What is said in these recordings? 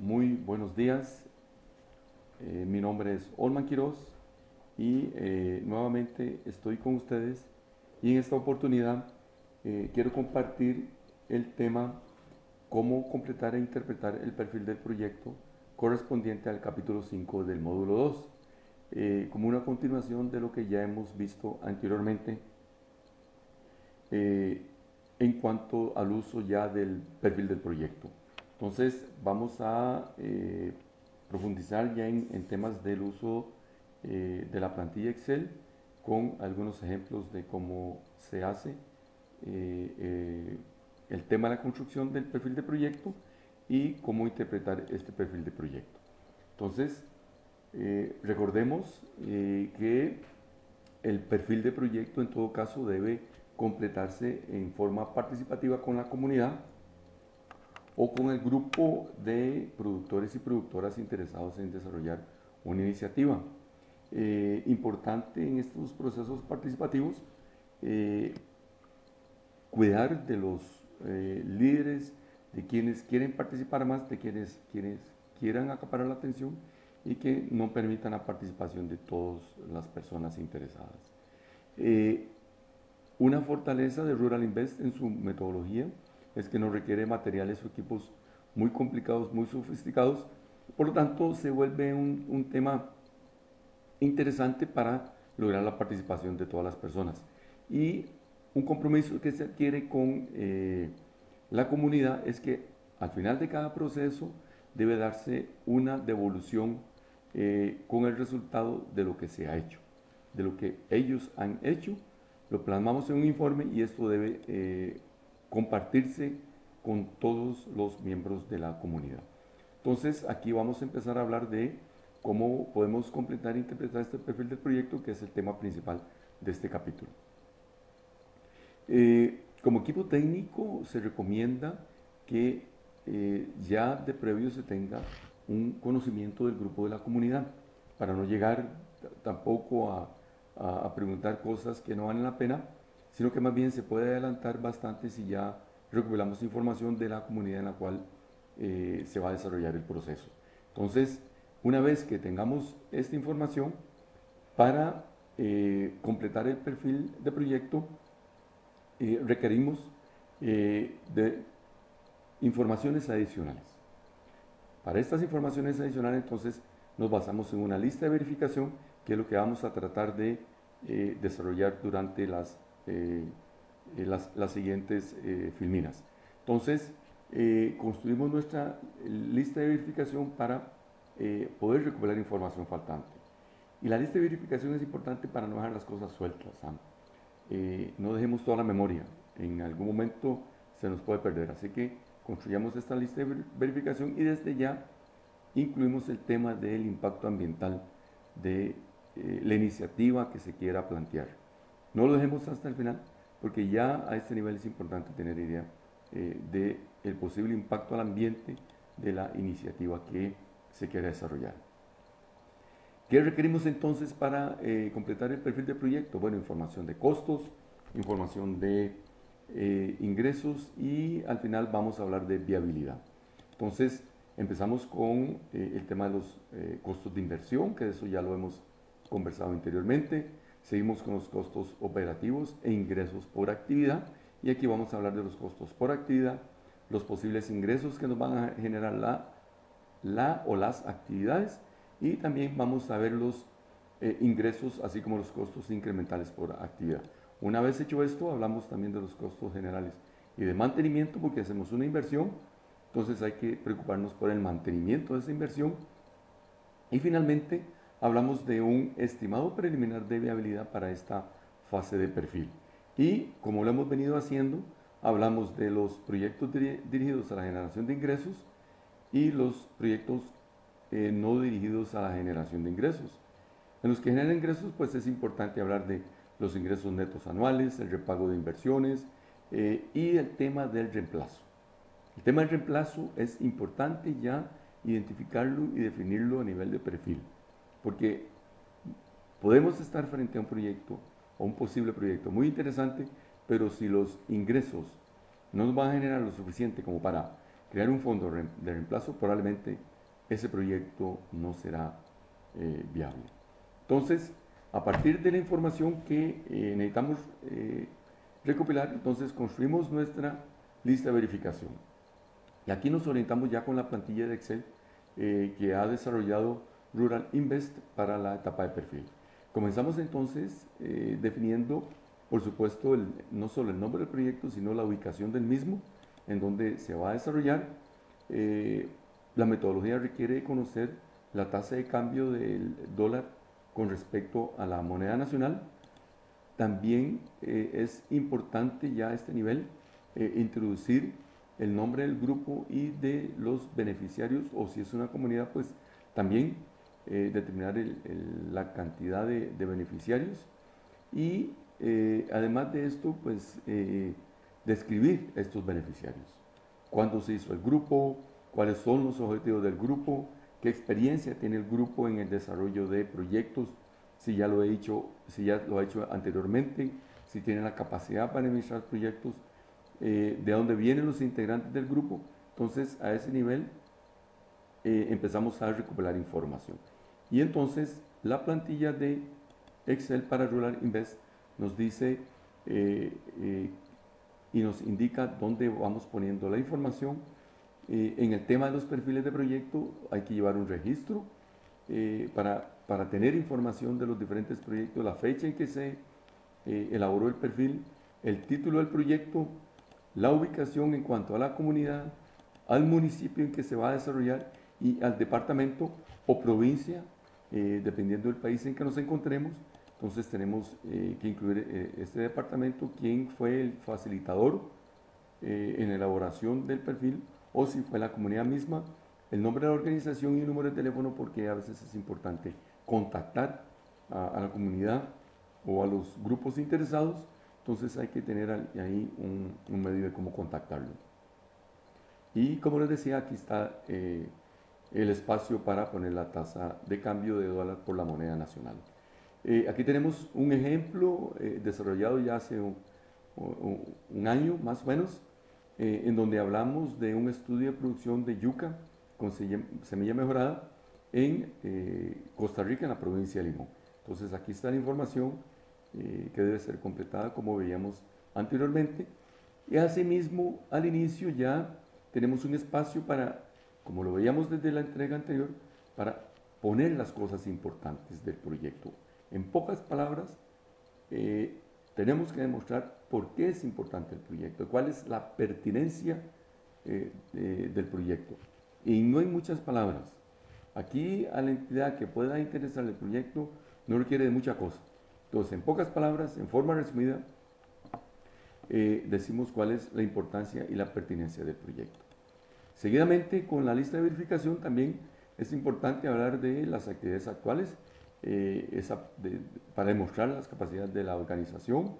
Muy buenos días. Mi nombre es Olman Quiroz y nuevamente estoy con ustedes y en esta oportunidad quiero compartir el tema cómo completar e interpretar el perfil del proyecto correspondiente al capítulo 5 del módulo 2, como una continuación de lo que ya hemos visto anteriormente en cuanto al uso ya del perfil del proyecto. Entonces vamos a profundizar ya en temas del uso de la plantilla Excel con algunos ejemplos de cómo se hace el tema de la construcción del perfil de proyecto y cómo interpretar este perfil de proyecto. Entonces, recordemos que el perfil de proyecto en todo caso debe completarse en forma participativa con la comunidad o con el grupo de productores y productoras interesados en desarrollar una iniciativa. Importante en estos procesos participativos cuidar de los líderes, de quienes quieren participar más, de quienes quieran acaparar la atención y que no permitan la participación de todas las personas interesadas. Una fortaleza de Rural Invest en su metodología es que no requiere materiales o equipos muy complicados, muy sofisticados, por lo tanto se vuelve un tema interesante para lograr la participación de todas las personas. Y un compromiso que se adquiere con la comunidad es que al final de cada proceso debe darse una devolución con el resultado de lo que se ha hecho, de lo que ellos han hecho. Lo plasmamos en un informe y esto debe compartirse con todos los miembros de la comunidad. Entonces, aquí vamos a empezar a hablar de cómo podemos completar e interpretar este perfil del proyecto, que es el tema principal de este capítulo. Como equipo técnico, se recomienda que ya de previo se tenga un conocimiento del grupo de la comunidad, para no llegar tampoco a preguntar cosas que no valen la pena, sino que más bien se puede adelantar bastante si ya recopilamos información de la comunidad en la cual se va a desarrollar el proceso. Entonces, una vez que tengamos esta información, para completar el perfil de proyecto, requerimos de informaciones adicionales. Para estas informaciones adicionales, entonces, nos basamos en una lista de verificación, que es lo que vamos a tratar de desarrollar durante las siguientes filminas. Entonces, construimos nuestra lista de verificación para poder recuperar información faltante. Y la lista de verificación es importante para no dejar las cosas sueltas. No dejemos toda la memoria, en algún momento se nos puede perder. Así que construyamos esta lista de verificación y desde ya incluimos el tema del impacto ambiental de la iniciativa que se quiera plantear. No lo dejemos hasta el final, porque ya a este nivel es importante tener idea del posible impacto al ambiente de la iniciativa que se quiera desarrollar. ¿Qué requerimos entonces para completar el perfil de proyecto? Bueno, información de costos, información de ingresos y al final vamos a hablar de viabilidad. Entonces, empezamos con el tema de los costos de inversión, que de eso ya lo hemos conversado anteriormente. Seguimos con los costos operativos e ingresos por actividad. Y aquí vamos a hablar de los costos por actividad, los posibles ingresos que nos van a generar la o las actividades. Y también vamos a ver los ingresos, así como los costos incrementales por actividad. Una vez hecho esto, hablamos también de los costos generales y de mantenimiento, porque hacemos una inversión, entonces hay que preocuparnos por el mantenimiento de esa inversión. Y finalmente, hablamos de un estimado preliminar de viabilidad para esta fase de perfil. Y como lo hemos venido haciendo, hablamos de los proyectos dirigidos a la generación de ingresos y los proyectos no dirigidos a la generación de ingresos. En los que generan ingresos, pues es importante hablar de los ingresos netos anuales, el repago de inversiones y el tema del reemplazo. El tema del reemplazo es importante ya identificarlo y definirlo a nivel de perfil, porque podemos estar frente a un proyecto o un posible proyecto muy interesante, pero si los ingresos no nos van a generar lo suficiente como para crear un fondo de reemplazo, probablemente ese proyecto no será viable. Entonces, a partir de la información que necesitamos recopilar, entonces construimos nuestra lista de verificación. Y aquí nos orientamos ya con la plantilla de Excel que ha desarrollado Rural Invest para la etapa de perfil. Comenzamos entonces definiendo, por supuesto, no solo el nombre del proyecto, sino la ubicación del mismo, en donde se va a desarrollar. La metodología requiere conocer la tasa de cambio del dólar con respecto a la moneda nacional. También es importante ya a este nivel introducir el nombre del grupo y de los beneficiarios, o si es una comunidad, pues también determinar la cantidad de beneficiarios y además de esto, pues describir estos beneficiarios. ¿Cuándo se hizo el grupo? ¿Cuáles son los objetivos del grupo? ¿Qué experiencia tiene el grupo en el desarrollo de proyectos? Si ya lo ha hecho anteriormente, si tiene la capacidad para administrar proyectos, de dónde vienen los integrantes del grupo. Entonces, a ese nivel empezamos a recopilar información. Y entonces, la plantilla de Excel para Rural Invest nos dice y nos indica dónde vamos poniendo la información. En el tema de los perfiles de proyecto hay que llevar un registro para tener información de los diferentes proyectos, la fecha en que se elaboró el perfil, el título del proyecto, la ubicación en cuanto a la comunidad, al municipio en que se va a desarrollar y al departamento o provincia, dependiendo del país en que nos encontremos. Entonces tenemos que incluir este departamento, quién fue el facilitador en la elaboración del perfil, o si fue la comunidad misma, el nombre de la organización y el número de teléfono, porque a veces es importante contactar a la comunidad o a los grupos interesados. Entonces hay que tener ahí un medio de cómo contactarlo. Y como les decía, aquí está el espacio para poner la tasa de cambio de dólar por la moneda nacional. Aquí tenemos un ejemplo desarrollado ya hace un año más o menos, en donde hablamos de un estudio de producción de yuca con semilla mejorada en Costa Rica, en la provincia de Limón. Entonces aquí está la información que debe ser completada como veíamos anteriormente. Y asimismo, al inicio ya tenemos un espacio para, como lo veíamos desde la entrega anterior, para poner las cosas importantes del proyecto. En pocas palabras, tenemos que demostrar por qué es importante el proyecto, cuál es la pertinencia del proyecto. Y no hay muchas palabras. Aquí a la entidad que pueda interesar el proyecto no requiere de mucha cosa. Entonces, en pocas palabras, en forma resumida, decimos cuál es la importancia y la pertinencia del proyecto. Seguidamente, con la lista de verificación también es importante hablar de las actividades actuales, para demostrar las capacidades de la organización,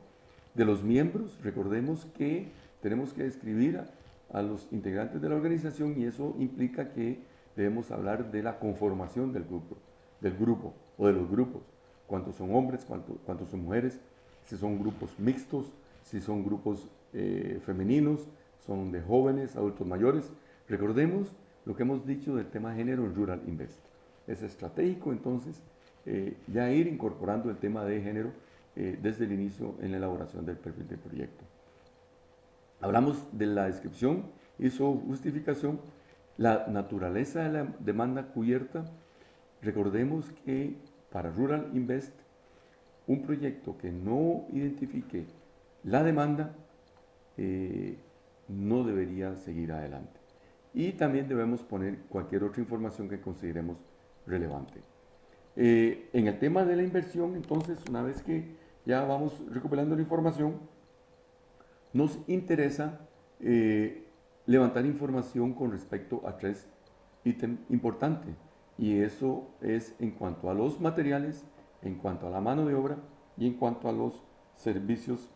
de los miembros. Recordemos que tenemos que describir a los integrantes de la organización y eso implica que debemos hablar de la conformación del grupo o de los grupos. Cuántos son hombres, cuántos son mujeres, si son grupos mixtos, si son grupos femeninos, son de jóvenes, adultos mayores. Recordemos lo que hemos dicho del tema de género en Rural Invest. Es estratégico entonces ya ir incorporando el tema de género desde el inicio en la elaboración del perfil del proyecto. Hablamos de la descripción y su justificación, la naturaleza de la demanda cubierta. Recordemos que para Rural Invest, un proyecto que no identifique la demanda no debería seguir adelante. Y también debemos poner cualquier otra información que consideremos relevante. En el tema de la inversión, entonces, una vez que ya vamos recopilando la información, nos interesa levantar información con respecto a 3 ítems importantes. Y eso es en cuanto a los materiales, en cuanto a la mano de obra y en cuanto a los servicios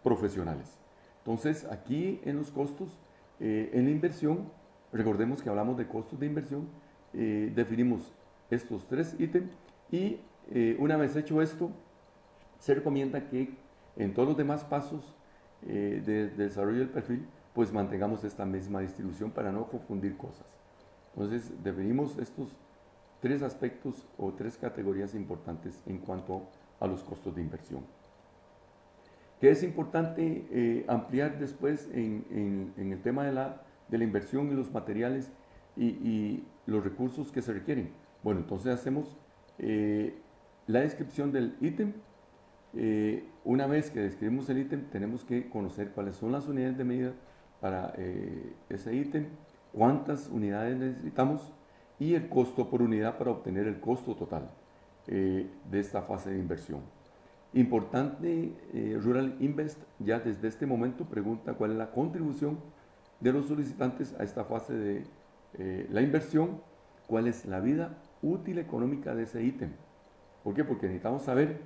profesionales. Entonces, aquí en los costos, en la inversión, recordemos que hablamos de costos de inversión, definimos estos 3 ítems y una vez hecho esto, se recomienda que en todos los demás pasos de desarrollo del perfil, pues mantengamos esta misma distribución para no confundir cosas. Entonces, definimos estos tres aspectos o tres categorías importantes en cuanto a los costos de inversión. ¿Qué es importante ampliar después en el tema de la inversión y los materiales y los recursos que se requieren? Bueno, entonces hacemos la descripción del ítem. Una vez que describimos el ítem, tenemos que conocer cuáles son las unidades de medida para ese ítem, cuántas unidades necesitamos y el costo por unidad para obtener el costo total de esta fase de inversión. Importante, Rural Invest ya desde este momento pregunta cuál es la contribución de los solicitantes a esta fase de la inversión, cuál es la vida útil económica de ese ítem. ¿Por qué? Porque necesitamos saber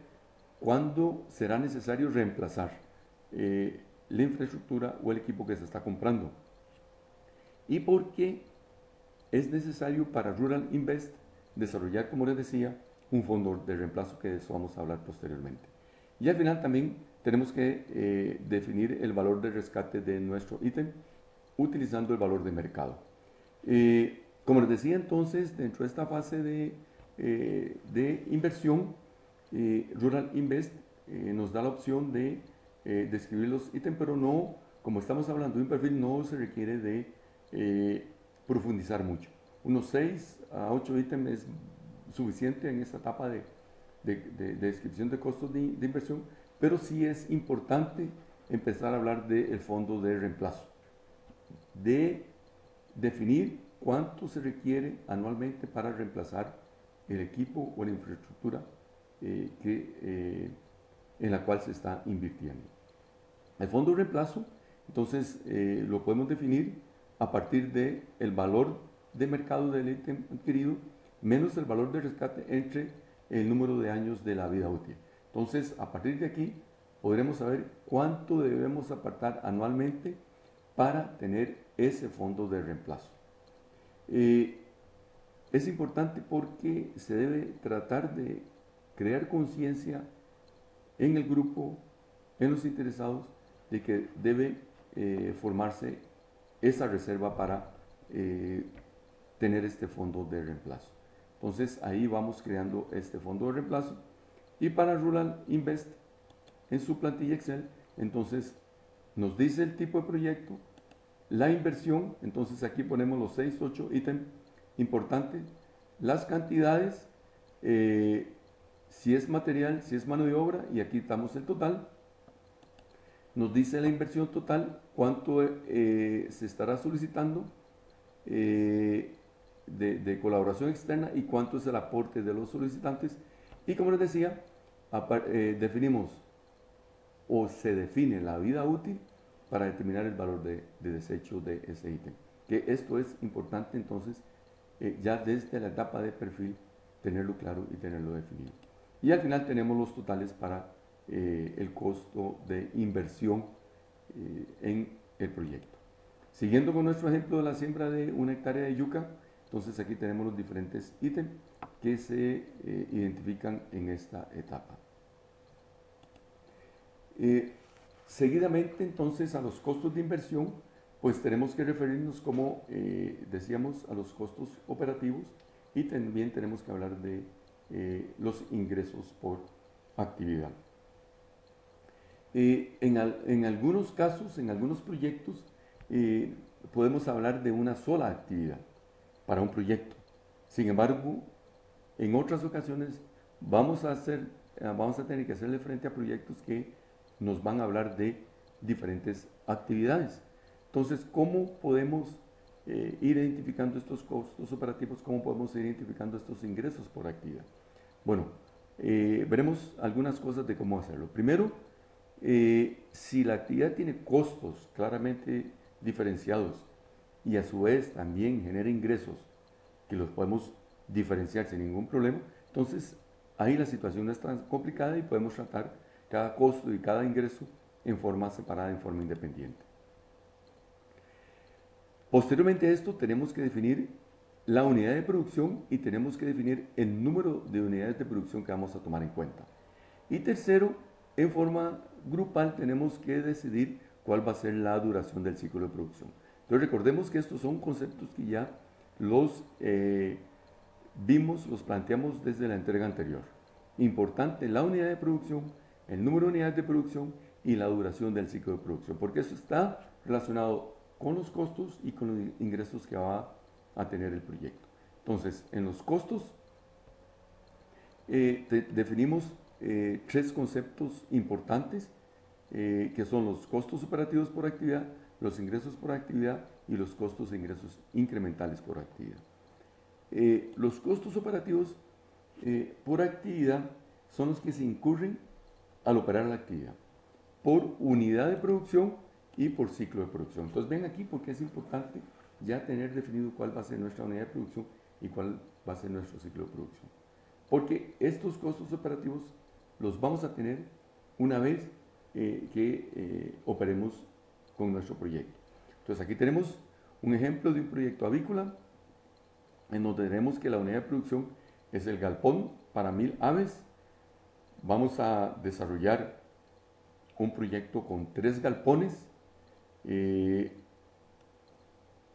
cuándo será necesario reemplazar la infraestructura o el equipo que se está comprando. Y por qué es necesario para Rural Invest desarrollar, como les decía, un fondo de reemplazo, que de eso vamos a hablar posteriormente. Y al final también tenemos que definir el valor de rescate de nuestro ítem utilizando el valor de mercado. Como les decía entonces, dentro de esta fase de inversión, Rural Invest nos da la opción de describir los ítems, pero no, como estamos hablando de un perfil, no se requiere de profundizar mucho. Unos 6 a 8 ítems es suficiente en esta etapa de descripción de costos de inversión, pero sí es importante empezar a hablar del fondo de reemplazo, de definir cuánto se requiere anualmente para reemplazar el equipo o la infraestructura en la cual se está invirtiendo. El fondo de reemplazo, entonces, lo podemos definir a partir del valor de mercado del ítem adquirido menos el valor de rescate entre el número de años de la vida útil. Entonces, a partir de aquí, podremos saber cuánto debemos apartar anualmente para tener ese fondo de reemplazo. Es importante porque se debe tratar de crear conciencia en el grupo, en los interesados, de que debe formarse esa reserva para tener este fondo de reemplazo. Entonces ahí vamos creando este fondo de reemplazo. Y para Rural Invest, en su plantilla Excel, entonces nos dice el tipo de proyecto, la inversión, entonces aquí ponemos los 6, 8 ítems importantes, las cantidades, si es material, si es mano de obra, y aquí damos el total. Nos dice la inversión total, cuánto se estará solicitando de colaboración externa y cuánto es el aporte de los solicitantes. Y como les decía, definimos o se define la vida útil para determinar el valor de desecho de ese ítem. Que esto es importante entonces ya desde la etapa de perfil tenerlo claro y tenerlo definido. Y al final tenemos los totales para el costo de inversión en el proyecto. Siguiendo con nuestro ejemplo de la siembra de 1 hectárea de yuca, entonces aquí tenemos los diferentes ítems que se identifican en esta etapa. Seguidamente entonces a los costos de inversión, pues tenemos que referirnos, como decíamos, a los costos operativos, y también tenemos que hablar de los ingresos por actividad. En algunos casos, en algunos proyectos, podemos hablar de una sola actividad para un proyecto. Sin embargo, en otras ocasiones vamos a tener que hacerle frente a proyectos que nos van a hablar de diferentes actividades. Entonces, ¿cómo podemos ir identificando estos costos operativos? ¿Cómo podemos ir identificando estos ingresos por actividad? Bueno, veremos algunas cosas de cómo hacerlo. Primero, si la actividad tiene costos claramente diferenciados y a su vez también genera ingresos que los podemos diferenciar sin ningún problema, entonces ahí la situación no es tan complicada y podemos tratar cada costo y cada ingreso en forma separada, en forma independiente. Posteriormente a esto tenemos que definir la unidad de producción y tenemos que definir el número de unidades de producción que vamos a tomar en cuenta. Y tercero, en forma grupal tenemos que decidir cuál va a ser la duración del ciclo de producción. Entonces recordemos que estos son conceptos que ya los los planteamos desde la entrega anterior. Importante la unidad de producción, el número de unidades de producción y la duración del ciclo de producción, porque eso está relacionado con los costos y con los ingresos que va a tener el proyecto. Entonces, en los costos definimos tres conceptos importantes, que son los costos operativos por actividad, los ingresos por actividad y los costos e ingresos incrementales por actividad. Los costos operativos por actividad son los que se incurren al operar la actividad, por unidad de producción y por ciclo de producción. Entonces ven aquí porque es importante ya tener definido cuál va a ser nuestra unidad de producción y cuál va a ser nuestro ciclo de producción. Porque estos costos operativos los vamos a tener una vez que operemos con nuestro proyecto. Entonces aquí tenemos un ejemplo de un proyecto avícola en donde tenemos que la unidad de producción es el galpón para 1000 aves. Vamos a desarrollar un proyecto con 3 galpones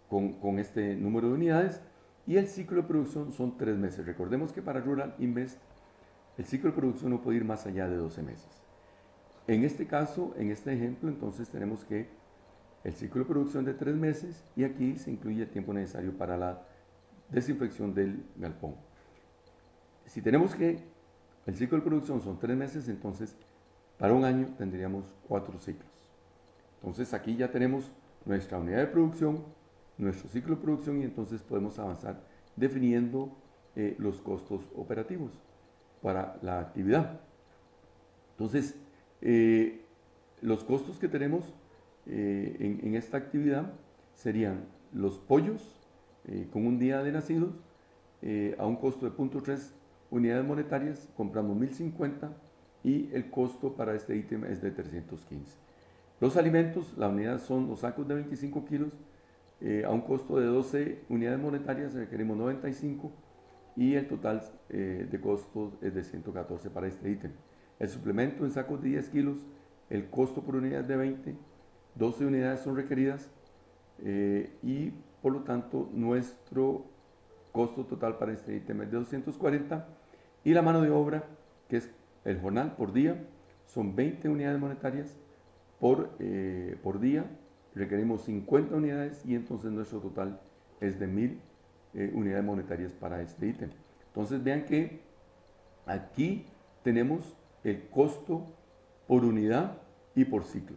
con este número de unidades, y el ciclo de producción son 3 meses. Recordemos que para Rural Invest el ciclo de producción no puede ir más allá de 12 meses. En este caso, en este ejemplo, entonces tenemos que el ciclo de producción de 3 meses, y aquí se incluye el tiempo necesario para la desinfección del galpón. Si tenemos que el ciclo de producción son 3 meses, entonces para un año tendríamos 4 ciclos. Entonces aquí ya tenemos nuestra unidad de producción, nuestro ciclo de producción, y entonces podemos avanzar definiendo los costos operativos para la actividad. Entonces, los costos que tenemos en esta actividad serían los pollos con un día de nacidos a un costo de 0.3 unidades monetarias, compramos 1050 y el costo para este ítem es de 315. Los alimentos, la unidad son los sacos de 25 kilos, a un costo de 12 unidades monetarias requerimos 95 y el total de costos es de 114 para este ítem. El suplemento en sacos de 10 kilos, el costo por unidad es de 20, 12 unidades son requeridas y por lo tanto nuestro costo total para este ítem es de 240, y la mano de obra, que es el jornal por día, son 20 unidades monetarias por día, requerimos 50 unidades y entonces nuestro total es de 1000 unidades monetarias para este ítem. Entonces vean que aquí tenemos el costo por unidad y por ciclo.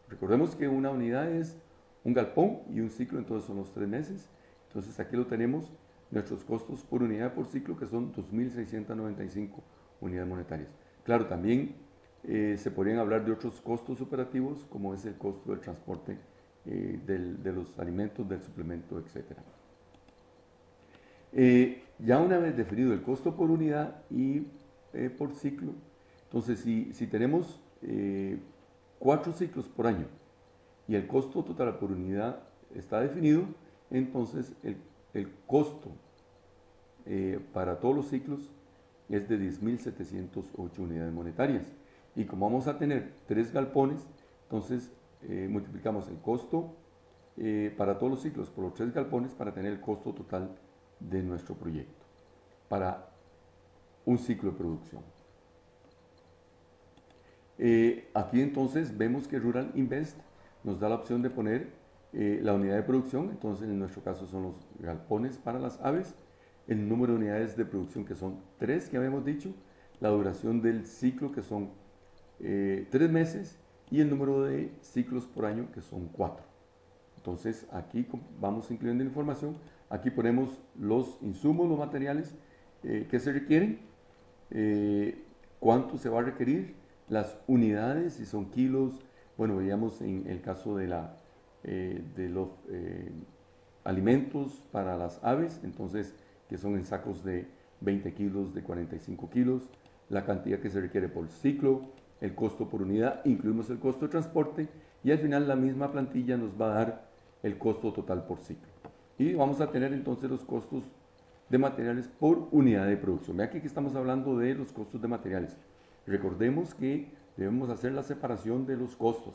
Recordemos que una unidad es un galpón y un ciclo, entonces son los 3 meses. Entonces aquí lo tenemos, nuestros costos por unidad por ciclo, que son 2.695 unidades monetarias. Claro, también se podrían hablar de otros costos operativos, como es el costo del transporte de los alimentos, del suplemento, etc. Ya una vez definido el costo por unidad y por ciclo, entonces si tenemos 4 ciclos por año y el costo total por unidad está definido, entonces el costo para todos los ciclos es de 10.708 unidades monetarias. Y como vamos a tener 3 galpones, entonces multiplicamos el costo para todos los ciclos por los 3 galpones para tener el costo total de nuestro proyecto para un ciclo de producción. Aquí entonces vemos que Rural Invest nos da la opción de poner la unidad de producción, entonces en nuestro caso son los galpones para las aves, el número de unidades de producción que son 3 que habíamos dicho, la duración del ciclo que son 3 meses y el número de ciclos por año que son 4. Entonces aquí vamos incluyendo la información, aquí ponemos los insumos, los materiales que se requieren, cuánto se va a requerir, las unidades, si son kilos, bueno, veíamos en el caso de los alimentos para las aves, entonces que son en sacos de 20 kilos, de 45 kilos, la cantidad que se requiere por ciclo, el costo por unidad, incluimos el costo de transporte y al final la misma plantilla nos va a dar el costo total por ciclo. Y vamos a tener entonces los costos de materiales por unidad de producción. Ve aquí que estamos hablando de los costos de materiales. Recordemos que debemos hacer la separación de los costos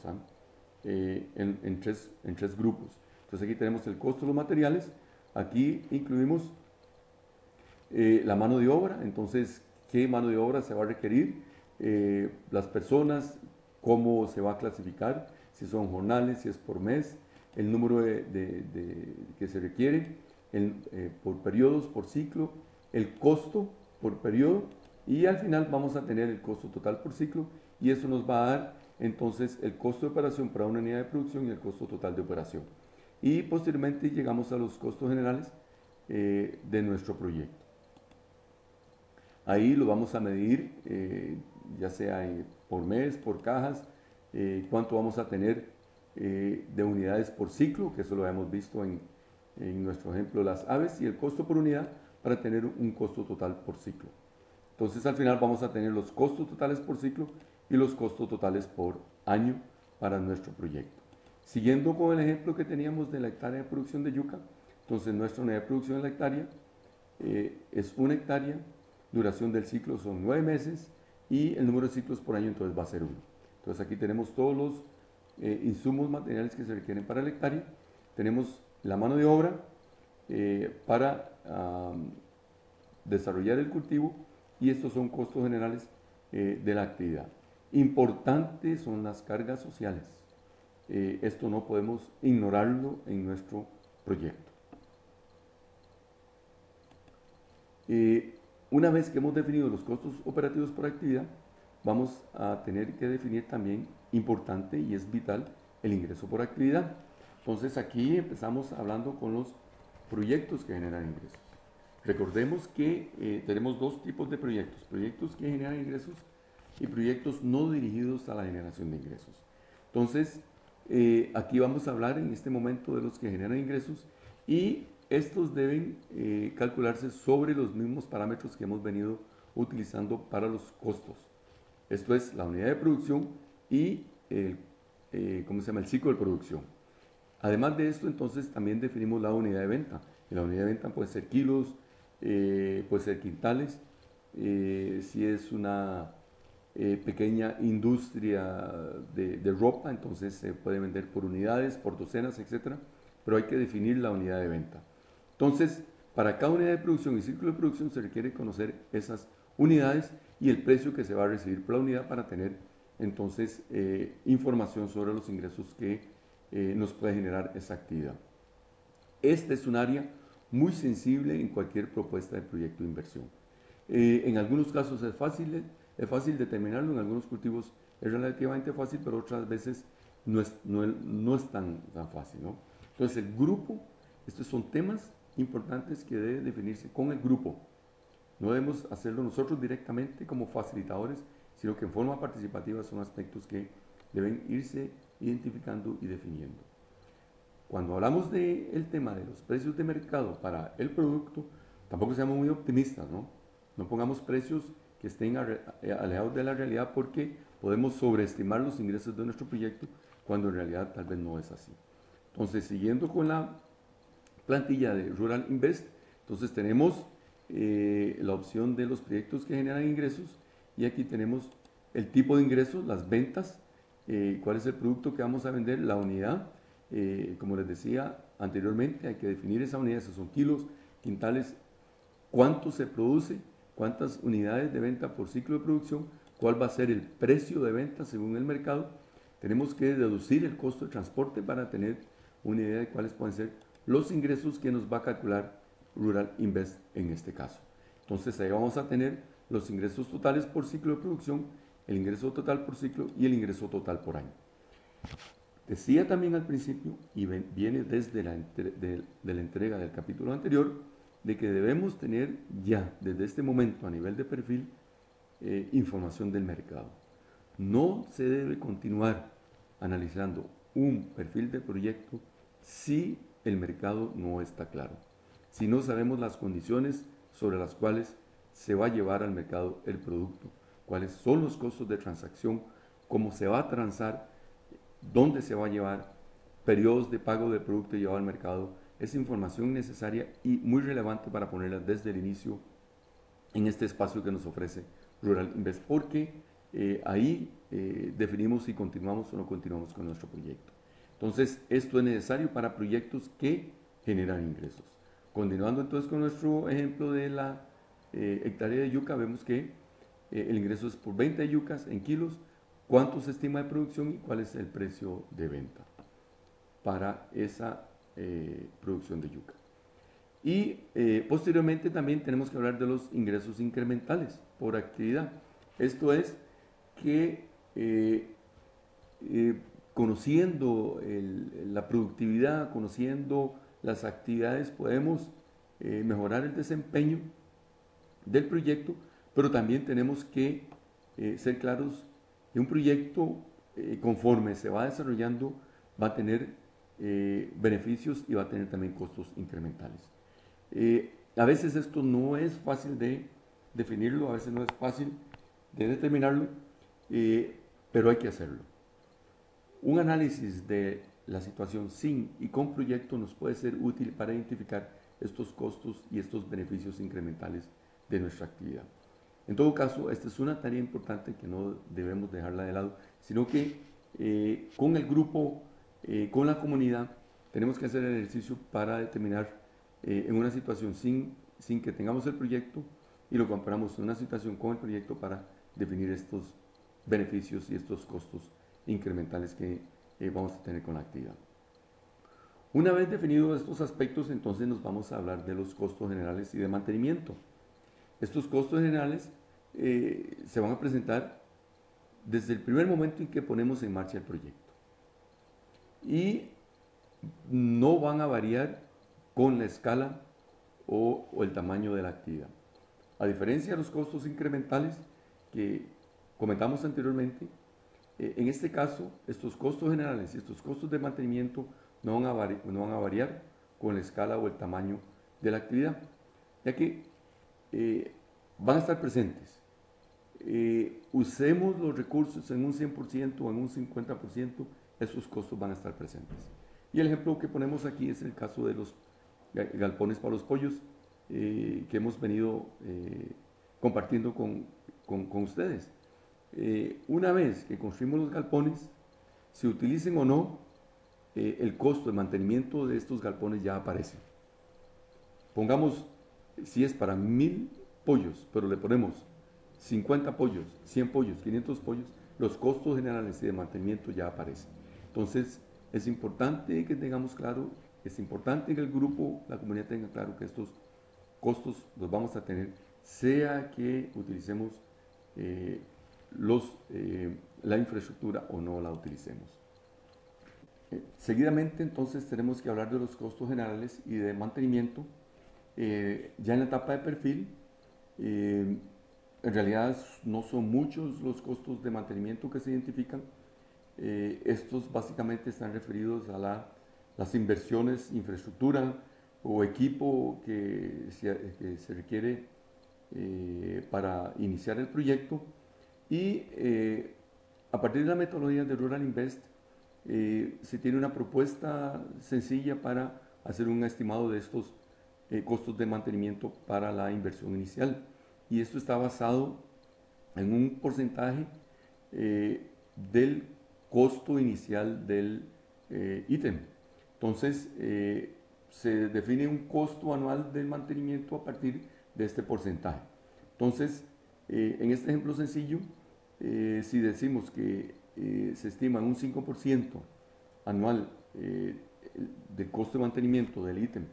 en tres grupos. Entonces aquí tenemos el costo de los materiales, aquí incluimos la mano de obra. Entonces, ¿qué mano de obra se va a requerir? Las personas, cómo se va a clasificar, si son jornales, si es por mes, el número que se requiere, por periodos, por ciclo, el costo por periodo, y al final vamos a tener el costo total por ciclo, y eso nos va a dar entonces el costo de operación para una unidad de producción y el costo total de operación. Y posteriormente llegamos a los costos generales de nuestro proyecto. Ahí lo vamos a medir, ya sea por mes, por cajas, cuánto vamos a tener de unidades por ciclo, que eso lo hemos visto en nuestro ejemplo las aves, y el costo por unidad para tener un costo total por ciclo. Entonces al final vamos a tener los costos totales por ciclo y los costos totales por año para nuestro proyecto. Siguiendo con el ejemplo que teníamos de la hectárea de producción de yuca, entonces nuestra unidad de producción en la hectárea es 1 hectárea, duración del ciclo son 9 meses y el número de ciclos por año entonces va a ser 1. Entonces aquí tenemos todos los insumos materiales que se requieren para la hectárea, tenemos la mano de obra para desarrollar el cultivo, y estos son costos generales de la actividad. Importantes son las cargas sociales. Esto no podemos ignorarlo en nuestro proyecto. Una vez que hemos definido los costos operativos por actividad, vamos a tener que definir también, importante y es vital, el ingreso por actividad. Entonces aquí empezamos hablando con los proyectos que generan ingresos. Recordemos que tenemos dos tipos de proyectos: proyectos que generan ingresos y proyectos no dirigidos a la generación de ingresos. Entonces, aquí vamos a hablar en este momento de los que generan ingresos, y estos deben calcularse sobre los mismos parámetros que hemos venido utilizando para los costos. Esto es la unidad de producción y el ciclo de producción. Además de esto, entonces, también definimos la unidad de venta. Y la unidad de venta puede ser kilos, puede ser quintales, si es una pequeña industria de ropa, entonces se puede vender por unidades, por docenas, etc. Pero hay que definir la unidad de venta. Entonces, para cada unidad de producción y ciclo de producción se requiere conocer esas unidades y el precio que se va a recibir por la unidad para tener entonces información sobre los ingresos que nos puede generar esa actividad. Este es un área muy sensible en cualquier propuesta de proyecto de inversión. En algunos casos es fácil determinarlo, en algunos cultivos es relativamente fácil, pero otras veces no es tan fácil, ¿no? Entonces el grupo, estos son temas importantes que deben definirse con el grupo. No debemos hacerlo nosotros directamente como facilitadores, sino que en forma participativa son aspectos que deben irse identificando y definiendo. Cuando hablamos del tema de los precios de mercado para el producto, tampoco seamos muy optimistas, ¿no? No pongamos precios que estén alejados de la realidad, porque podemos sobreestimar los ingresos de nuestro proyecto cuando en realidad tal vez no es así. Entonces, siguiendo con la plantilla de Rural Invest, entonces tenemos la opción de los proyectos que generan ingresos, y aquí tenemos el tipo de ingresos, las ventas, cuál es el producto que vamos a vender, la unidad. Como les decía anteriormente, hay que definir esa unidad, si son kilos, quintales, cuánto se produce, cuántas unidades de venta por ciclo de producción, cuál va a ser el precio de venta según el mercado. Tenemos que deducir el costo de transporte para tener una idea de cuáles pueden ser los ingresos que nos va a calcular Rural Invest en este caso. Entonces ahí vamos a tener los ingresos totales por ciclo de producción, el ingreso total por ciclo y el ingreso total por año. Decía también al principio, y viene desde la entrega del capítulo anterior, de que debemos tener ya desde este momento a nivel de perfil información del mercado. No se debe continuar analizando un perfil de proyecto si el mercado no está claro, si no sabemos las condiciones sobre las cuales se va a llevar al mercado el producto, cuáles son los costos de transacción, cómo se va a transar, dónde se va a llevar, periodos de pago del producto llevado al mercado. Es información necesaria y muy relevante para ponerla desde el inicio en este espacio que nos ofrece Rural Invest, porque ahí definimos si continuamos o no continuamos con nuestro proyecto. Entonces, esto es necesario para proyectos que generan ingresos. continuando entonces con nuestro ejemplo de la hectárea de yuca, vemos que el ingreso es por 20 yucas en kilos, cuánto se estima de producción y cuál es el precio de venta para esa producción de yuca. Y posteriormente también tenemos que hablar de los ingresos incrementales por actividad. Esto es que conociendo la productividad, conociendo las actividades, podemos mejorar el desempeño del proyecto, pero también tenemos que ser claros que un proyecto conforme se va desarrollando va a tener beneficios y va a tener también costos incrementales. A veces esto no es fácil de definirlo, a veces no es fácil de determinarlo, pero hay que hacerlo. Un análisis de la situación sin y con proyecto nos puede ser útil para identificar estos costos y estos beneficios incrementales de nuestra actividad. En todo caso, esta es una tarea importante que no debemos dejarla de lado, sino que con el grupo, con la comunidad, tenemos que hacer el ejercicio para determinar en una situación sin que tengamos el proyecto y lo comparamos en una situación con el proyecto para definir estos beneficios y estos costos incrementales que vamos a tener con la actividad. Una vez definidos estos aspectos, entonces nos vamos a hablar de los costos generales y de mantenimiento. Estos costos generales se van a presentar desde el primer momento en que ponemos en marcha el proyecto y no van a variar con la escala o el tamaño de la actividad. A diferencia de los costos incrementales que comentamos anteriormente, en este caso, estos costos generales y estos costos de mantenimiento no van a variar con la escala o el tamaño de la actividad, ya que van a estar presentes. Usemos los recursos en un 100% o en un 50%, esos costos van a estar presentes. Y el ejemplo que ponemos aquí es el caso de los galpones para los pollos que hemos venido compartiendo con ustedes. Una vez que construimos los galpones, se utilicen o no, el costo de mantenimiento de estos galpones ya aparece. Pongamos, si es para 1000 pollos, pero le ponemos 50 pollos, 100 pollos, 500 pollos, los costos generales y de mantenimiento ya aparecen. Entonces, es importante que tengamos claro, es importante que el grupo, la comunidad tenga claro que estos costos los vamos a tener, sea que utilicemos la infraestructura o no la utilicemos. Seguidamente, entonces, tenemos que hablar de los costos generales y de mantenimiento. Ya en la etapa de perfil, en realidad no son muchos los costos de mantenimiento que se identifican. Estos básicamente están referidos a las inversiones, infraestructura o equipo que se requiere para iniciar el proyecto. Y a partir de la metodología de Rural Invest, se tiene una propuesta sencilla para hacer un estimado de estos costos de mantenimiento para la inversión inicial. Y esto está basado en un porcentaje del costo inicial del ítem. Entonces, se define un costo anual del mantenimiento a partir de este porcentaje. Entonces, en este ejemplo sencillo, si decimos que se estima un 5% anual del costo de mantenimiento del ítem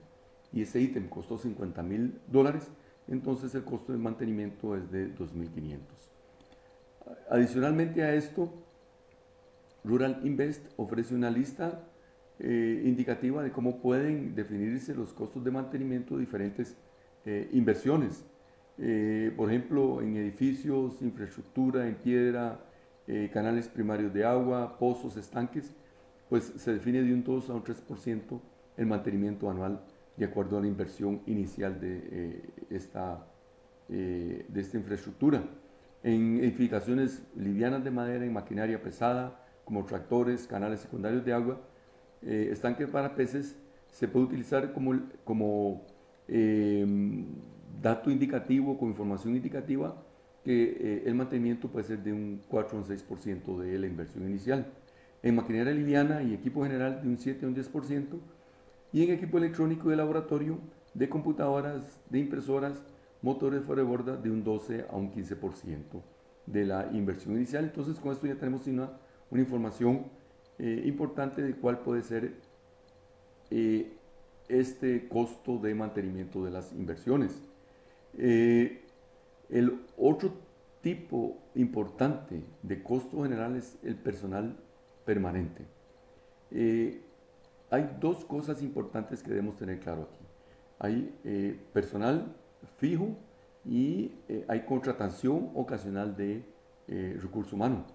y ese ítem costó $50,000, entonces el costo de mantenimiento es de $2,500. Adicionalmente a esto, Rural Invest ofrece una lista indicativa de cómo pueden definirse los costos de mantenimiento de diferentes inversiones. Por ejemplo, en edificios, infraestructura, en piedra, canales primarios de agua, pozos, estanques, pues se define de un 2 a un 3% el mantenimiento anual de acuerdo a la inversión inicial de esta infraestructura. En edificaciones livianas de madera, en maquinaria pesada, como tractores, canales secundarios de agua, estanques para peces, se puede utilizar como dato indicativo, con información indicativa, que el mantenimiento puede ser de un 4 a un 6% de la inversión inicial. En maquinaria liviana y equipo general de un 7 a un 10%, y en equipo electrónico de laboratorio de computadoras, de impresoras, motores fuera de borda de un 12 a un 15% de la inversión inicial. Entonces con esto ya tenemos una información importante de cuál puede ser este costo de mantenimiento de las inversiones. El otro tipo importante de costo general es el personal permanente. Hay dos cosas importantes que debemos tener claro aquí. Hay personal fijo y hay contratación ocasional de recurso humano.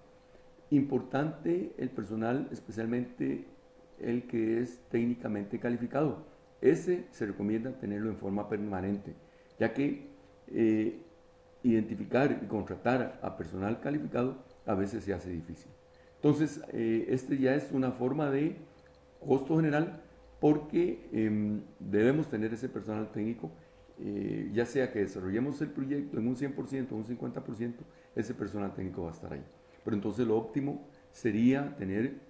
Importante el personal, especialmente el que es técnicamente calificado. Ese se recomienda tenerlo en forma permanente, ya que identificar y contratar a personal calificado a veces se hace difícil. Entonces, este ya es una forma de costo general porque debemos tener ese personal técnico, ya sea que desarrollemos el proyecto en un 100% o un 50%, ese personal técnico va a estar ahí. Pero entonces lo óptimo sería tener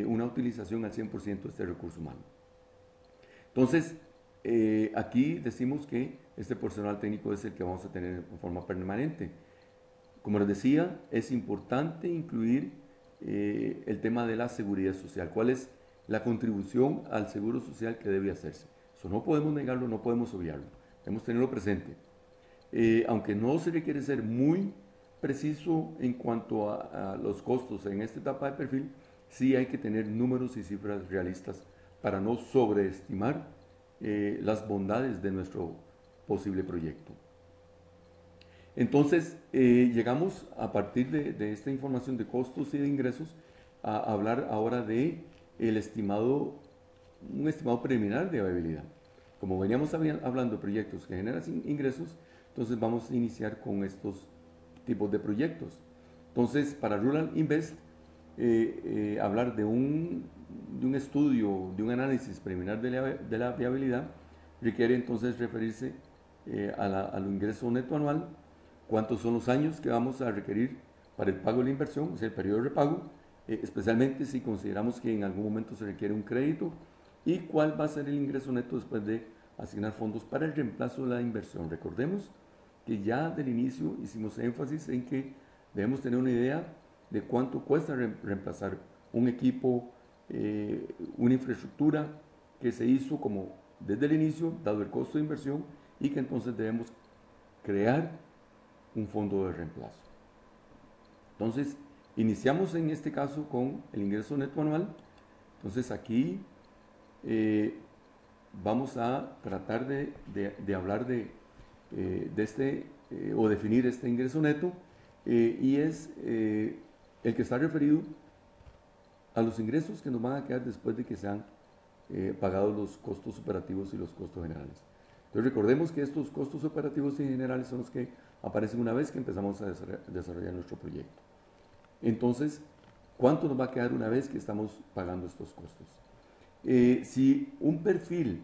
una utilización al 100% de este recurso humano. Entonces, aquí decimos que este personal técnico es el que vamos a tener en forma permanente. Como les decía, es importante incluir el tema de la seguridad social. ¿Cuál es la contribución al seguro social que debe hacerse? Eso no podemos negarlo, no podemos obviarlo. Debemos tenerlo presente. Aunque no se requiere ser muy preciso en cuanto a los costos en esta etapa de perfil, sí hay que tener números y cifras realistas para no sobreestimar las bondades de nuestro posible proyecto. Entonces, llegamos a partir de esta información de costos y de ingresos a hablar ahora de un estimado preliminar de viabilidad. Como veníamos hablando de proyectos que generan ingresos, entonces vamos a iniciar con estos tipos de proyectos. Entonces, para Rural Invest, hablar de un estudio, de un análisis preliminar de la viabilidad, requiere entonces referirse al ingreso neto anual, cuántos son los años que vamos a requerir para el pago de la inversión, o sea, el periodo de repago, especialmente si consideramos que en algún momento se requiere un crédito, y cuál va a ser el ingreso neto después de asignar fondos para el reemplazo de la inversión. Recordemos que ya del inicio hicimos énfasis en que debemos tener una idea de cuánto cuesta reemplazar un equipo, una infraestructura que se hizo como desde el inicio, dado el costo de inversión, y que entonces debemos crear un fondo de reemplazo. Entonces, iniciamos en este caso con el ingreso neto anual. Entonces aquí vamos a tratar de hablar de este o definir este ingreso neto y es el que está referido a los ingresos que nos van a quedar después de que se han pagado los costos operativos y los costos generales. Entonces recordemos que estos costos operativos y generales son los que aparecen una vez que empezamos a desarrollar nuestro proyecto. Entonces, ¿cuánto nos va a quedar una vez que estamos pagando estos costos? Si un perfil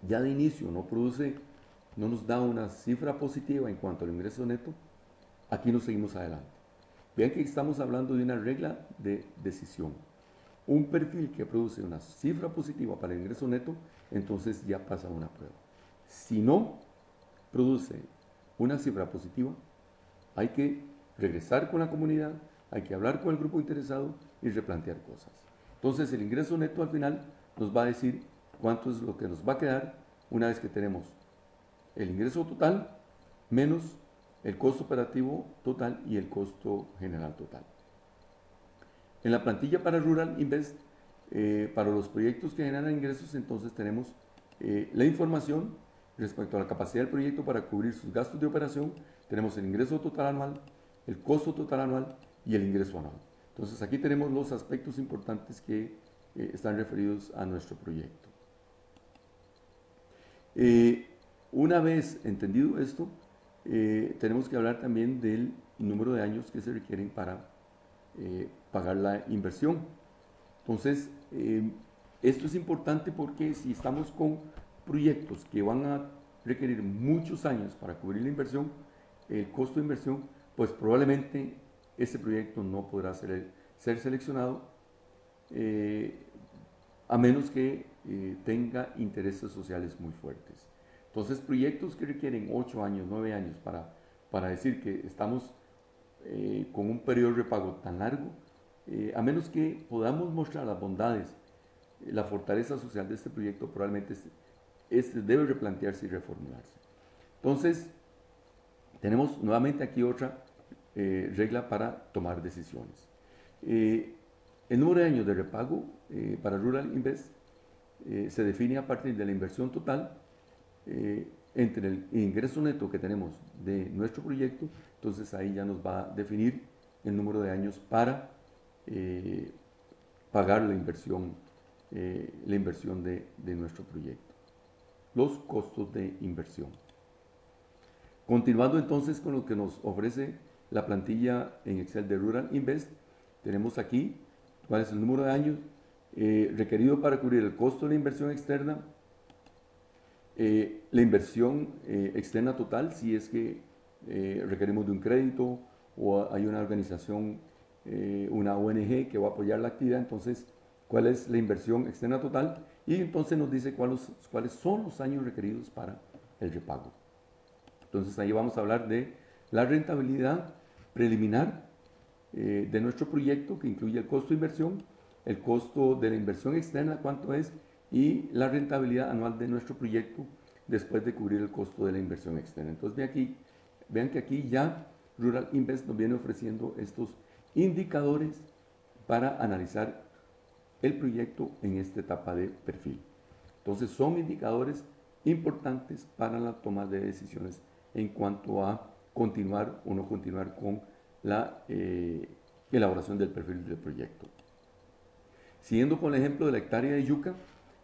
ya de inicio no nos da una cifra positiva en cuanto al ingreso neto, aquí nos seguimos adelante. Vean que estamos hablando de una regla de decisión. Un perfil que produce una cifra positiva para el ingreso neto, entonces ya pasa una prueba. Si no produce una cifra positiva, hay que regresar con la comunidad, hay que hablar con el grupo interesado y replantear cosas. Entonces el ingreso neto al final nos va a decir cuánto es lo que nos va a quedar una vez que tenemos el ingreso total menos el costo operativo total y el costo general total. En la plantilla para Rural Invest, para los proyectos que generan ingresos, entonces tenemos la información respecto a la capacidad del proyecto para cubrir sus gastos de operación. Tenemos el ingreso total anual, el costo total anual y el ingreso anual. Entonces aquí tenemos los aspectos importantes que están referidos a nuestro proyecto. Una vez entendido esto, tenemos que hablar también del número de años que se requieren para pagar la inversión. Entonces, esto es importante porque si estamos con proyectos que van a requerir muchos años para cubrir la inversión, el costo de inversión, pues probablemente ese proyecto no podrá ser seleccionado a menos que tenga intereses sociales muy fuertes. Entonces, proyectos que requieren 8 años, 9 años para decir que estamos con un periodo de repago tan largo, a menos que podamos mostrar las bondades, la fortaleza social de este proyecto, probablemente este debe replantearse y reformularse. Entonces, tenemos nuevamente aquí otra regla para tomar decisiones. El número de años de repago para Rural Invest se define a partir de la inversión total entre el ingreso neto que tenemos de nuestro proyecto. Entonces ahí ya nos va a definir el número de años para pagar la inversión de nuestro proyecto. Los costos de inversión. Continuando entonces con lo que nos ofrece la plantilla en Excel de Rural Invest, tenemos aquí cuál es el número de años requerido para cubrir el costo de la inversión externa, la inversión externa total, si es que requerimos de un crédito o hay una organización, una ONG que va a apoyar la actividad, entonces cuál es la inversión externa total y entonces nos dice cuáles son los años requeridos para el repago. Entonces ahí vamos a hablar de la rentabilidad preliminar de nuestro proyecto, que incluye el costo de inversión, el costo de la inversión externa, cuánto es, y la rentabilidad anual de nuestro proyecto después de cubrir el costo de la inversión externa. Entonces vean que aquí ya Rural Invest nos viene ofreciendo estos indicadores para analizar el proyecto en esta etapa de perfil. Entonces son indicadores importantes para la toma de decisiones en cuanto a continuar o no continuar con la elaboración del perfil del proyecto. Siguiendo con el ejemplo de la hectárea de yuca,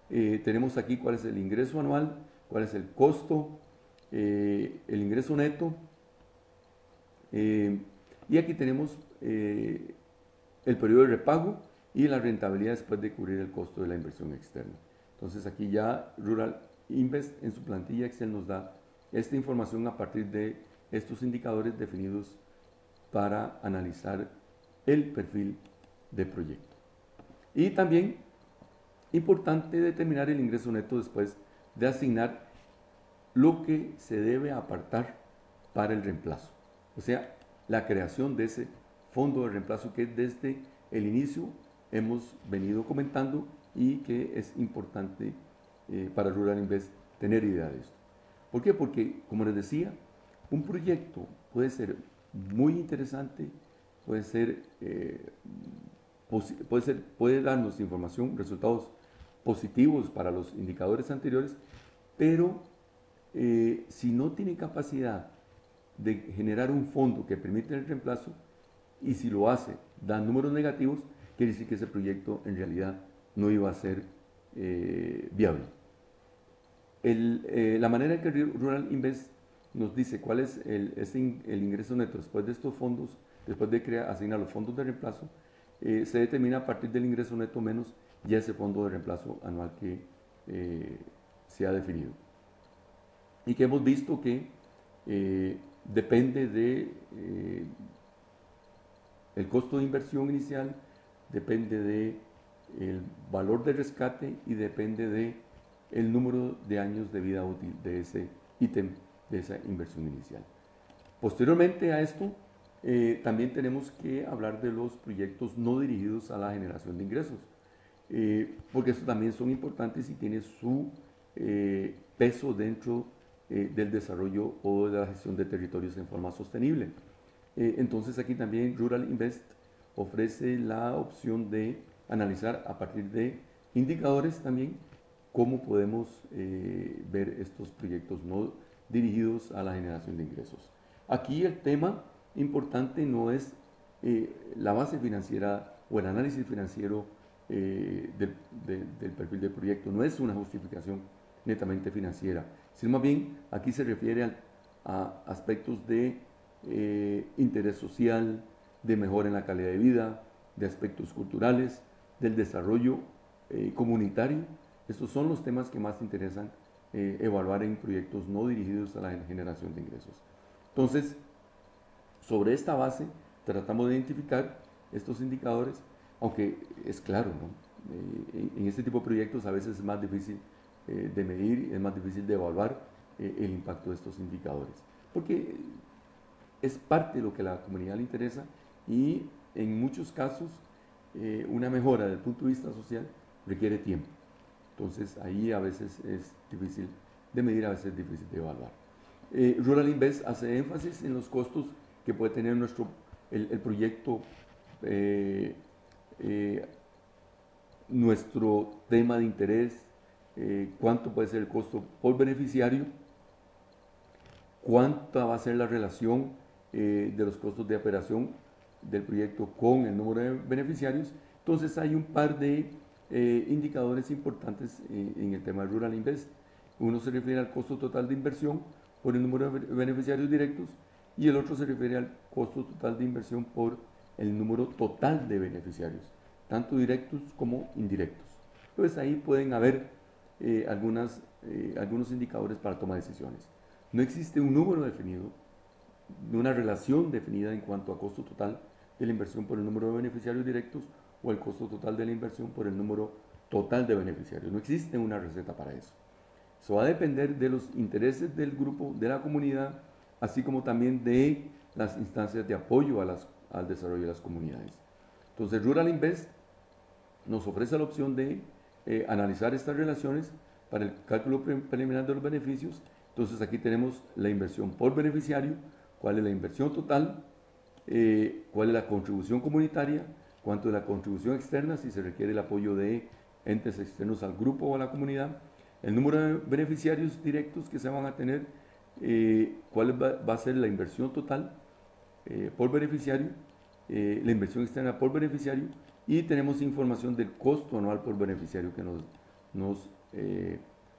tenemos aquí cuál es el ingreso anual, cuál es el costo, el ingreso neto, y aquí tenemos el periodo de repago y la rentabilidad después de cubrir el costo de la inversión externa. Entonces aquí ya Rural Invest en su plantilla Excel nos da esta información a partir de estos indicadores definidos para analizar el perfil de proyecto. Y también importante determinar el ingreso neto después de asignar lo que se debe apartar para el reemplazo. O sea, la creación de ese fondo de reemplazo que desde el inicio hemos venido comentando y que es importante para Rural Invest tener idea de esto. ¿Por qué? Porque, como les decía, un proyecto puede ser muy interesante, puede darnos información, resultados positivos para los indicadores anteriores, pero si no tiene capacidad de generar un fondo que permite el reemplazo, y si lo hace, da números negativos, quiere decir que ese proyecto en realidad no iba a ser viable. La manera en que Rural Invest nos dice cuál es el ingreso neto después de estos fondos, después de asignar los fondos de reemplazo, se determina a partir del ingreso neto menos ya ese fondo de reemplazo anual que se ha definido. Y que hemos visto que depende de el costo de inversión inicial, depende de el valor de rescate y depende de el número de años de vida útil de ese ítem, de esa inversión inicial. Posteriormente a esto, también tenemos que hablar de los proyectos no dirigidos a la generación de ingresos, porque estos también son importantes y tienen su peso dentro del desarrollo o de la gestión de territorios en forma sostenible. Entonces aquí también Rural Invest ofrece la opción de analizar a partir de indicadores también cómo podemos ver estos proyectos no dirigidos a la generación de ingresos. Aquí el tema importante no es la base financiera o el análisis financiero del perfil del proyecto, no es una justificación netamente financiera, sino más bien aquí se refiere a aspectos de interés social, de mejora en la calidad de vida, de aspectos culturales, del desarrollo comunitario. Estos son los temas que más interesan evaluar en proyectos no dirigidos a la generación de ingresos. Entonces, sobre esta base, tratamos de identificar estos indicadores, aunque es claro, ¿no? en este tipo de proyectos a veces es más difícil de medir, es más difícil de evaluar el impacto de estos indicadores, porque es parte de lo que a la comunidad le interesa y en muchos casos una mejora desde el punto de vista social requiere tiempo. Entonces ahí a veces es difícil de medir, a veces es difícil de evaluar. Rural Invest hace énfasis en los costos que puede tener el proyecto, nuestro tema de interés, cuánto puede ser el costo por beneficiario, cuánta va a ser la relación de los costos de operación del proyecto con el número de beneficiarios. Entonces hay un par de indicadores importantes en el tema de Rural Invest. Uno se refiere al costo total de inversión por el número de beneficiarios directos y el otro se refiere al costo total de inversión por el número total de beneficiarios, tanto directos como indirectos. Entonces ahí pueden haber algunos indicadores para tomar decisiones. No existe un número definido, una relación definida en cuanto a costo total de la inversión por el número de beneficiarios directos o el costo total de la inversión por el número total de beneficiarios. No existe una receta para eso. Eso va a depender de los intereses del grupo, de la comunidad, así como también de las instancias de apoyo al desarrollo de las comunidades. Entonces, Rural Invest nos ofrece la opción de analizar estas relaciones para el cálculo preliminar de los beneficios. Entonces, aquí tenemos la inversión por beneficiario, cuál es la inversión total, cuál es la contribución comunitaria, cuánto es la contribución externa, si se requiere el apoyo de entes externos al grupo o a la comunidad, el número de beneficiarios directos que se van a tener, cuál va a ser la inversión total por beneficiario, la inversión externa por beneficiario, y tenemos información del costo anual por beneficiario que nos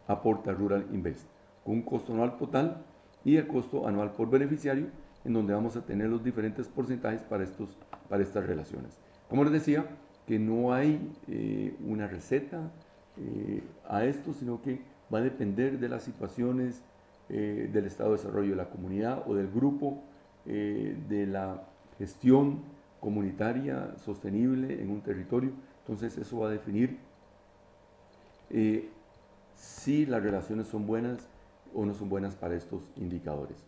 aporta Rural Invest, con un costo anual total y el costo anual por beneficiario, en donde vamos a tener los diferentes porcentajes para estas relaciones. Como les decía, que no hay una receta a esto, sino que va a depender de las situaciones del estado de desarrollo de la comunidad o del grupo, de la gestión comunitaria sostenible en un territorio. Entonces eso va a definir si las relaciones son buenas o no son buenas para estos indicadores.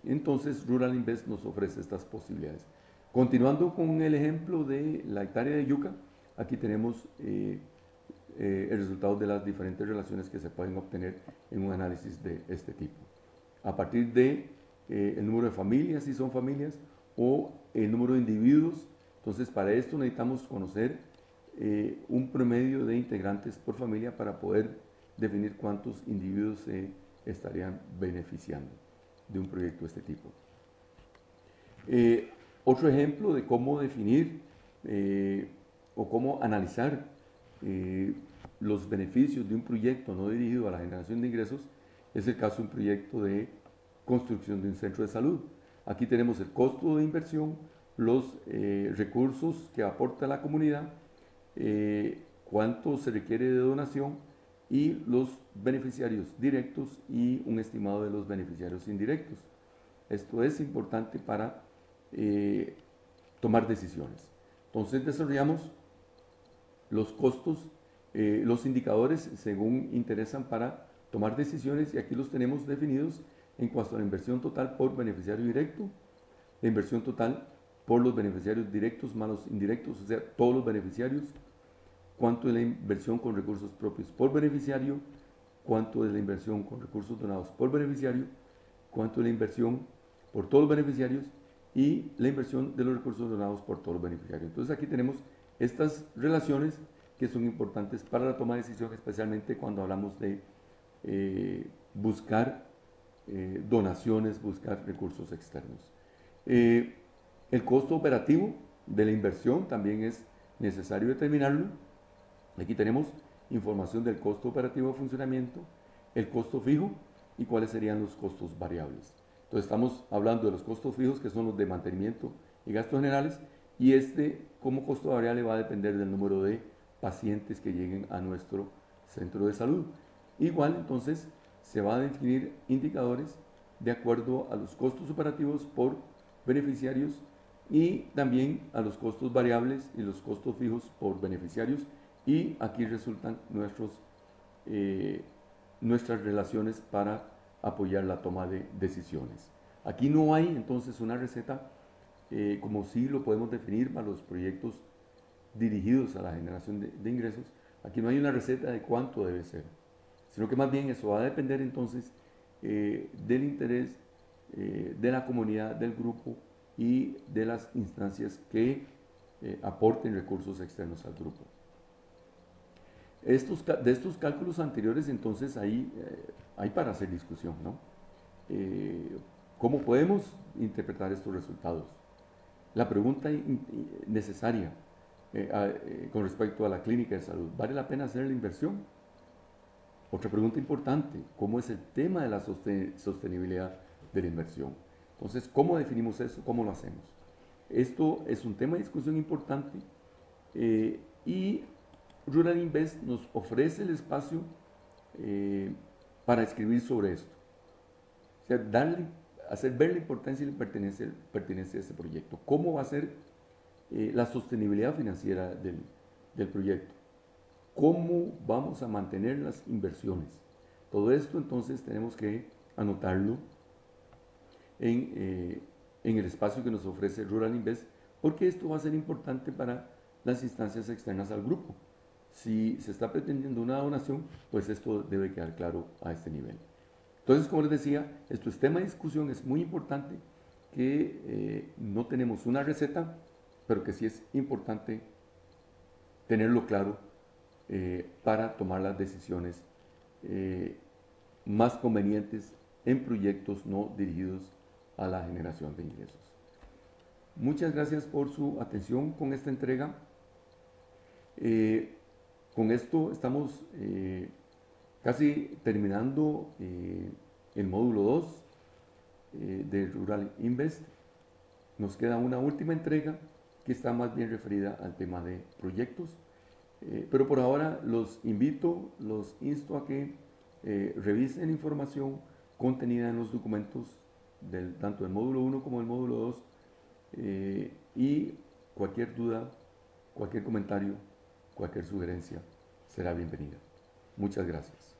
Entonces Rural Invest nos ofrece estas posibilidades. Continuando con el ejemplo de la hectárea de yuca, aquí tenemos el resultado de las diferentes relaciones que se pueden obtener en un análisis de este tipo. A partir de el número de familias, si son familias, o el número de individuos. Entonces, para esto necesitamos conocer un promedio de integrantes por familia para poder definir cuántos individuos se estarían beneficiando de un proyecto de este tipo. Otro ejemplo de cómo definir o cómo analizar los beneficios de un proyecto no dirigido a la generación de ingresos es el caso de un proyecto de construcción de un centro de salud. Aquí tenemos el costo de inversión, los recursos que aporta la comunidad, cuánto se requiere de donación y los beneficiarios directos y un estimado de los beneficiarios indirectos. Esto es importante para tomar decisiones. Entonces desarrollamos los costos, los indicadores según interesan para tomar decisiones, y aquí los tenemos definidos en cuanto a la inversión total por beneficiario directo, la inversión total por los beneficiarios directos más los indirectos, o sea, todos los beneficiarios, cuánto es la inversión con recursos propios por beneficiario, cuánto es la inversión con recursos donados por beneficiario, cuánto es la inversión por todos los beneficiarios y la inversión de los recursos donados por todos los beneficiarios. Entonces aquí tenemos estas relaciones que son importantes para la toma de decisión, especialmente cuando hablamos de buscar donaciones, buscar recursos externos. El costo operativo de la inversión también es necesario determinarlo. Aquí tenemos información del costo operativo de funcionamiento, el costo fijo y cuáles serían los costos variables. Entonces estamos hablando de los costos fijos, que son los de mantenimiento y gastos generales, y como costo variable va a depender del número de pacientes que lleguen a nuestro centro de salud. Igual, entonces, se van a definir indicadores de acuerdo a los costos operativos por beneficiarios y también a los costos variables y los costos fijos por beneficiarios, y aquí resultan nuestras relaciones para apoyar la toma de decisiones. Aquí no hay entonces una receta como sí lo podemos definir para los proyectos dirigidos a la generación de ingresos. Aquí no hay una receta de cuánto debe ser, sino que más bien eso va a depender entonces del interés de la comunidad, del grupo y de las instancias que aporten recursos externos al grupo. De estos cálculos anteriores, entonces, hay para hacer discusión, ¿no? ¿Cómo podemos interpretar estos resultados? La pregunta necesaria con respecto a la clínica de salud, ¿vale la pena hacer la inversión? Otra pregunta importante, ¿cómo es el tema de la sostenibilidad de la inversión? Entonces, ¿cómo definimos eso? ¿Cómo lo hacemos? Esto es un tema de discusión importante y Rural Invest nos ofrece el espacio para escribir sobre esto. O sea, hacer ver la importancia y la pertenencia a este proyecto. ¿Cómo va a ser la sostenibilidad financiera del proyecto? ¿Cómo vamos a mantener las inversiones? Todo esto entonces tenemos que anotarlo en el espacio que nos ofrece Rural Invest, porque esto va a ser importante para las instancias externas al grupo. Si se está pretendiendo una donación, pues esto debe quedar claro a este nivel. Entonces, como les decía, esto es tema de discusión, es muy importante que no tenemos una receta, pero que sí es importante tenerlo claro para tomar las decisiones más convenientes en proyectos no dirigidos a la generación de ingresos. Muchas gracias por su atención con esta entrega. Con esto estamos casi terminando el módulo 2 de Rural Invest. Nos queda una última entrega que está más bien referida al tema de proyectos. Pero por ahora los insto a que revisen información contenida en los documentos tanto del módulo 1 como del módulo 2 y cualquier duda, cualquier comentario, cualquier sugerencia será bienvenida. Muchas gracias.